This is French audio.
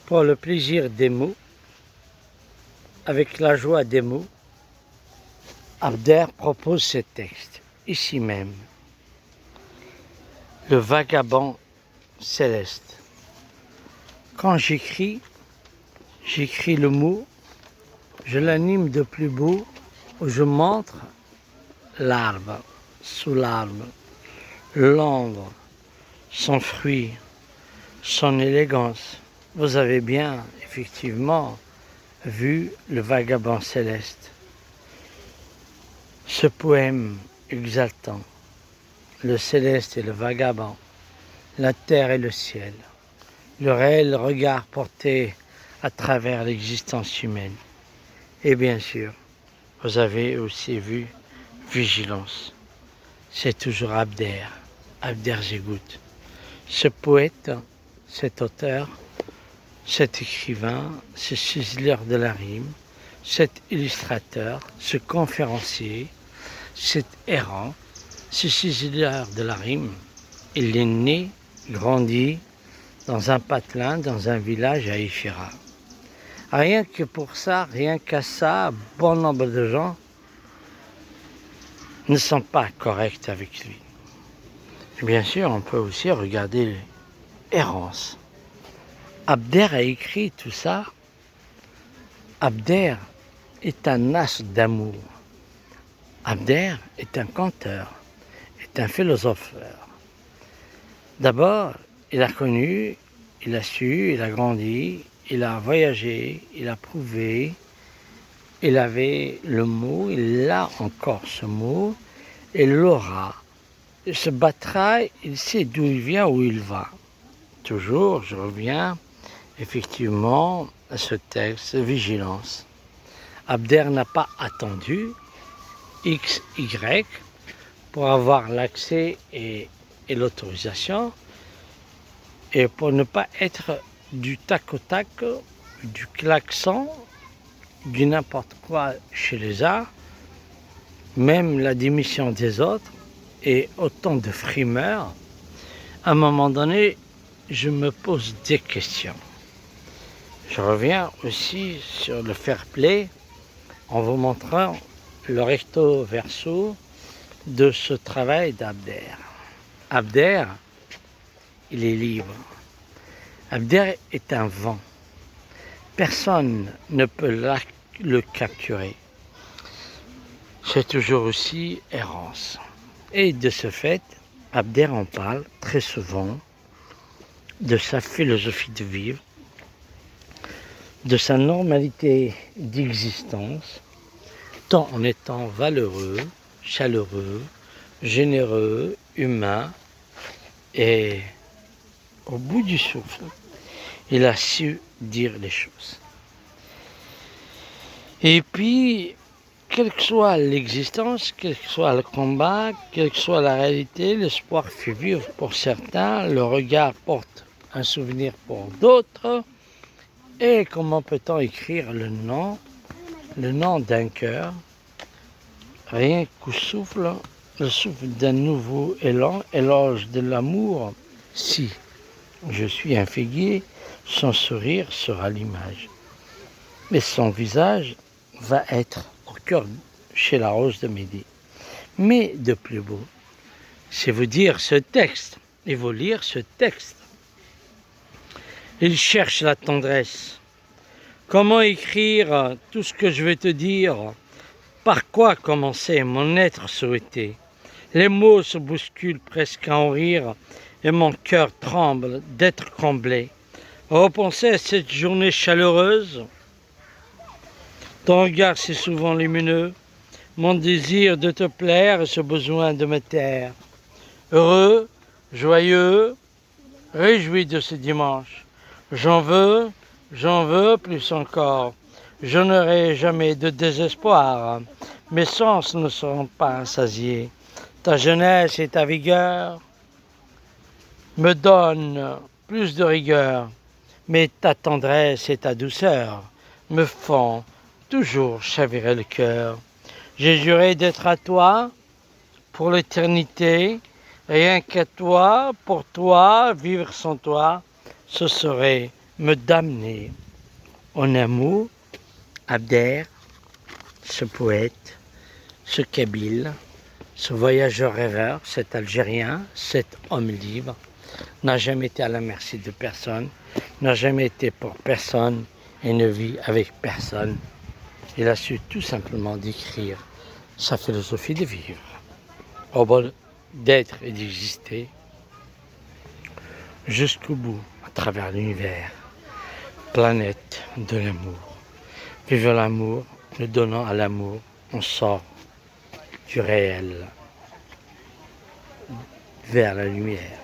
Pour le plaisir des mots, avec la joie des mots, Abder propose ce texte, ici même. Le vagabond céleste. Quand j'écris le mot, je l'anime de plus beau, où je montre l'arbre, sous l'arbre, l'ombre, son fruit, son élégance. Vous avez bien, effectivement, vu le vagabond céleste. Ce poème exaltant, le céleste et le vagabond, la terre et le ciel, le réel regard porté à travers l'existence humaine. Et bien sûr, vous avez aussi vu Vigilance. C'est toujours Abder Zegout. Ce poète, cet auteur, cet écrivain, ce ciseleur de la rime, cet illustrateur, ce conférencier, cet errant, ce ciseleur de la rime, il est né, grandi dans un patelin, dans un village à Ifira. Rien que pour ça, rien qu'à ça, bon nombre de gens ne sont pas corrects avec lui. Et bien sûr, on peut aussi regarder l'errance. Abder a écrit tout ça. Abder est un as d'amour. Abder est un conteur, est un philosopheur. D'abord, il a connu, il a su, il a grandi, il a voyagé, il a prouvé, il avait le mot, il a encore ce mot, il l'aura. Il se battra, il sait d'où il vient, où il va. Toujours, je reviens effectivement à ce texte, vigilance. Abder n'a pas attendu X, Y pour avoir l'accès et l'autorisation et pour ne pas être du tac au tac, du klaxon, du n'importe quoi chez les uns, même la démission des autres et autant de frimeurs. À un moment donné, je me pose des questions. Je reviens aussi sur le fair play en vous montrant le recto verso de ce travail d'Abder. Abder, il est libre. Abder est un vent. Personne ne peut le capturer. C'est toujours aussi errance. Et de ce fait, Abder en parle très souvent de sa philosophie de vivre, de sa normalité d'existence, tant en étant valeureux, chaleureux, généreux, humain, et au bout du souffle, il a su dire les choses. Et puis, quelle que soit l'existence, quel que soit le combat, quelle que soit la réalité, l'espoir fait vivre pour certains, le regard porte un souvenir pour d'autres. Et comment peut-on écrire le nom d'un cœur, rien qu'au souffle, le souffle d'un nouveau élan, éloge de l'amour. Si je suis un figuier, son sourire sera l'image. Mais son visage va être au cœur chez la rose de midi. Mais de plus beau, c'est vous dire ce texte et vous lire ce texte. Il cherche la tendresse. Comment écrire tout ce que je vais te dire? Par quoi commencer mon être souhaité? Les mots se bousculent presque à en rire et mon cœur tremble d'être comblé. Repenser à cette journée chaleureuse. Ton regard si souvent lumineux, mon désir de te plaire et ce besoin de me taire. Heureux, joyeux, réjoui de ce dimanche. J'en veux plus encore. Je n'aurai jamais de désespoir. Mes sens ne seront pas rassasiés. Ta jeunesse et ta vigueur me donnent plus de rigueur, mais ta tendresse et ta douceur me font toujours chavirer le cœur. J'ai juré d'être à toi pour l'éternité, rien qu'à toi, pour toi, vivre sans toi, ce serait me d'amener en amour Abder, ce poète, ce Kabyle, ce voyageur rêveur, cet Algérien, cet homme libre, n'a jamais été à la merci de personne, n'a jamais été pour personne et ne vit avec personne. Il a su tout simplement décrire sa philosophie de vivre, au bord d'être et d'exister jusqu'au bout, à travers l'univers, planète de l'amour. Vivre l'amour, nous donnant à l'amour, on sort du réel vers la lumière.